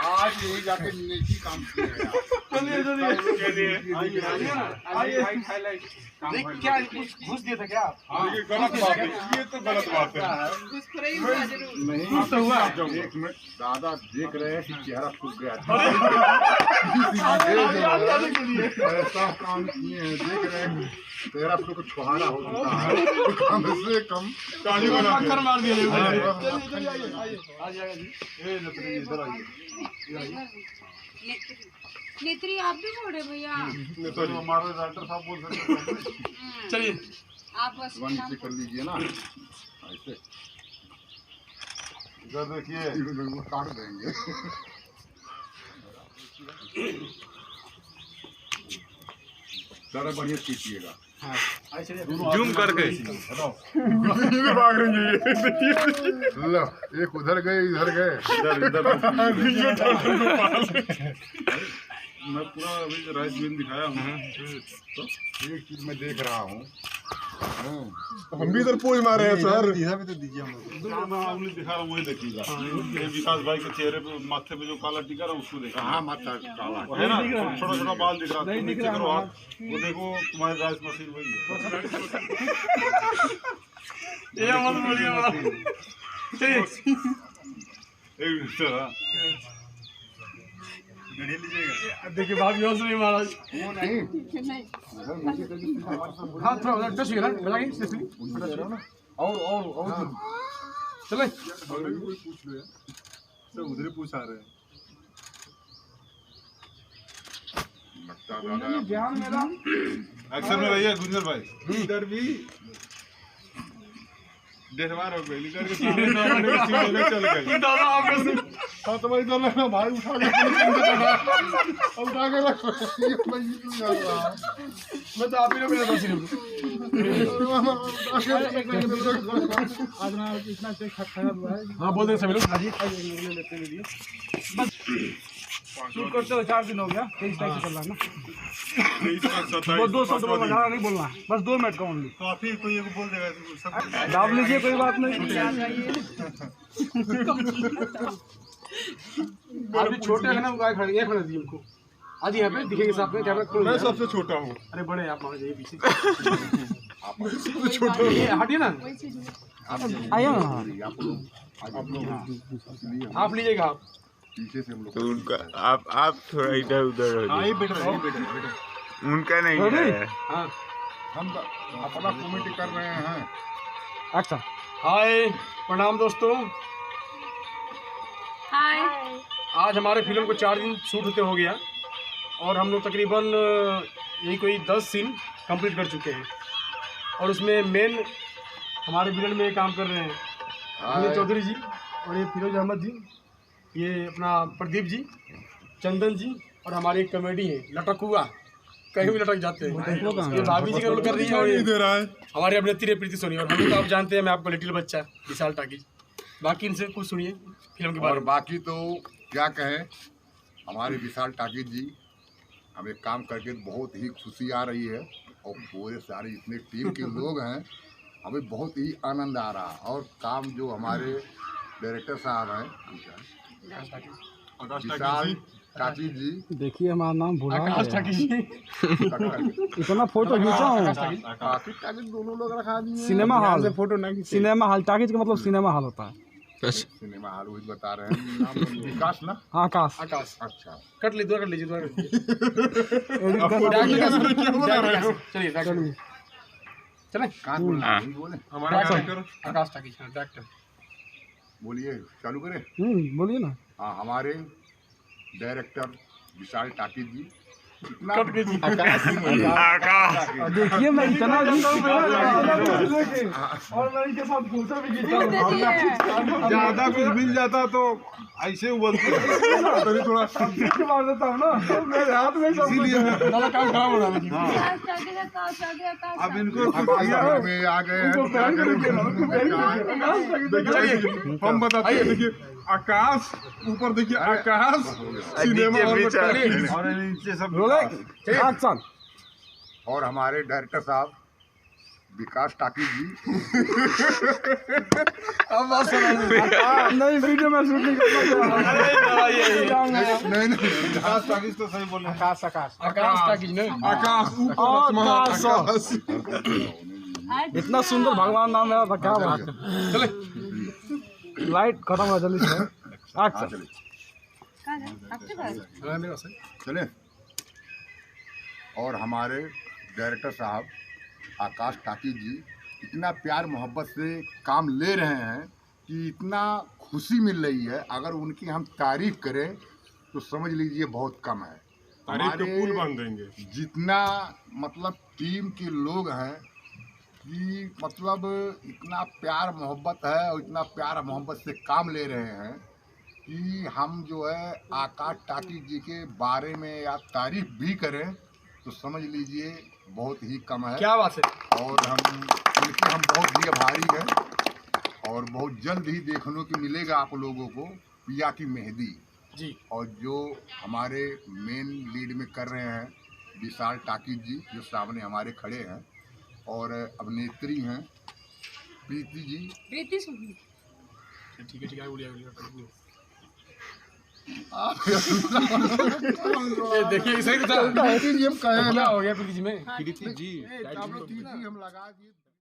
आज यही जाके नेकी काम किया है। चलिए क्या घुस दिए थे क्या आप? ये गलत बात है, ये तो गलत बात है। नहीं तो हुआ। एक मिनट दादा देख रहे हैं कि चेहरा सूख गया था। ऐसा काम किए हैं, देख रहे हैं तेरा तो कुछ छुहारा हो चुका है, कम से कम पत्थर मार दिया। नेत्री आप भी छोड़े भैया। हमारे डॉक्टर साहब बोल सकते हैं। चलिए आप बस वन से कर लीजिए ना ऐसे। इधर देखिए काट देंगे। ज़रा बढ़िया कीजिएगा। जूम करके भाग रही है। लो एक उधर गए इधर गए। मैं पूरा अभी राइस बीन दिखाया हूँ तो एक चीज मैं देख रहा हूँ। हम भी इधर पोज मारे हैं सर। इधर भी तो दीजिए हम उंगली दिखा रहा हूँ, वही देखिएगा। ये विकास भाई के चेहरे पे माथे पे जो काला टिका रहा उसको देखा। हाँ माथा काला है ना, छोटा छोटा बाल दिख रहा है। नीचे करो हाथ, वो देखो तुम्हारी राइस मशीन वही है। ये मत बोलिए एक मिनट देखिए भाभी और सुनिए महाराज। वो नहीं हाँ थोड़ा उधर टच हुई ना लगाइए और चले कोई पूछ लो यार, सब उधर पूछ आ रहे हैं। लगता दादा ध्यान मेरा एक्शन में रहिए गुंजर भाई। इधर भी डेढ़वार हो गई, इधर के सामने चल गए दादा आपका हाँ तो भाई इधर लेना भाई उठा के रखो। मैं तो आप ही लोग मेरे पास इतना खराब हुआ है। हाँ बोल देंगे सभी लोग। हाँ जी बस शूट करते हो 4 दिन हो गया। 23 तारीख से चल रहा है ना। वो 2 शब्द बोलना, ज़्यादा नहीं बोलना, बस 2 मिनट का ओनली। तो आप ही कोई एक बोल देगा सब दाब लीजिए, कोई बात नहीं। आप भी छोटे हैं ना, वो गाय खड़े ये खड़े दी उनको। आज यहाँ पे दिखेंगे साथ में कैमरा खोल। मैं सबसे छोटा हूँ। अरे बड़े आप वहाँ जाइए पीछे। सबसे छोटा ये हटिए ना, आइए ना। आप लीजिएगा आप पीछे से हम लोग तो उनका आप थोड़ा इधर उधर हो जाइए। उनका नहीं है। हाँ हम अपना कमेटी कर रहे हैं। अच्छा हाय प्रणाम दोस्तों। हाय। आज हमारे फिल्म को 4 दिन शूट होते हो गया और हम लोग तकरीबन यही कोई 10 सीन कंप्लीट कर चुके हैं। और उसमें मेन हमारे विलन में काम कर रहे हैं अनिल चौधरी जी और ये फिरोज अहमद जी, ये अपना प्रदीप जी, चंदन जी और हमारी एक कॉमेडी है लटकुआ, कहीं भी लटक जाते हैं। ये भाभी जी का रोल कर रही है और ये हमारी अभिनेत्री है प्रीति सोनी। और हम तो आप जानते हैं मैं आपको लिटिल बच्चा विशाल टाकीज। बाकी इनसे कुछ सुनिए फिल्म के बारे और में। बाकी तो क्या कहें, हमारे विशाल टाकीज जी हमें काम करके बहुत ही खुशी आ रही है और पूरे सारे इतने टीम के लोग हैं, हमें बहुत ही आनंद आ रहा है। और काम जो हमारे डायरेक्टर साहब हैं विशाल टाकीज जी, देखिए हमारा नाम भूला आकाश टाकीज जी। इतना फोटो खींचा हूँ। टाकीज दोनों लोग रखा दिए। सिनेमा हॉल से फोटो नहीं खींचे। सिनेमा हॉल टाकीज का मतलब सिनेमा हॉल होता है। सिनेमा हॉल वही बता रहे हैं। नाम विकास ना आकाश आकाश अच्छा कट लीजिए, कट लीजिए, एडिट चलिए चले कहाँ बोलना है? बोले हमारा डायरेक्टर आकाश टाकीज डायरेक्टर। बोलिए चालू करें। बोलिए ना। हाँ हमारे डायरेक्टर विशाल टाकीज जी कट कीजिए। देखिए मैं इतना और मैं इनके साथ फोटो भी खींचा हूँ। ज्यादा कुछ मिल जाता तो ऐसे उबलते थोड़ा मार देता हूँ ना मेरे हाथ में सब सारा काम खराब हो रहा है। अब इनको में आ गए हैं। हम बताते हैं, देखिए आकाश ऊपर, देखिए आकाश सिनेमा और नीचे सब। एक्शन। और हमारे डायरेक्टर साहब विकास टाकीज जी अब बात सुनाइए। नहीं वीडियो में शूट नहीं करना। नहीं नहीं आकाश टाकीज तो सही बोले। आकाश टाकीज ना। आकाश ऊपर आसमान आकाश। आकाश। इतना सुंदर भगवान नाम मेरा था, क्या बात है। चले लाइट खत्म हो जल्दी से। अच्छा कहाँ है? आपके पास? चले। और हमारे डायरेक्टर साहब आकाश टाकीज जी इतना प्यार मोहब्बत से काम ले रहे हैं कि इतना खुशी मिल रही है, अगर उनकी हम तारीफ करें तो समझ लीजिए बहुत कम है। हमारे पुल बन देंगे जितना मतलब टीम के लोग हैं कि मतलब इतना प्यार मोहब्बत है और इतना प्यार मोहब्बत से काम ले रहे हैं कि हम जो है आकाश टाकीज जी के बारे में या तारीफ भी करें तो समझ लीजिए बहुत ही कम है। क्या बात है। और उनके हम बहुत ही आभारी हैं और बहुत जल्द ही देखने को मिलेगा आप लोगों को पिया की मेहंदी जी। और जो हमारे मेन लीड में कर रहे हैं विशाल टाकीज जी जो सामने हमारे खड़े हैं, और अभिनेत्री हैं प्रीति जी। प्रीति सुनी। ठीक है बोलिए। देखिए सही था। प्रीति जी हम कहे क्या हो गया प्रीति जी में? प्रीति जी हम लगा दिए।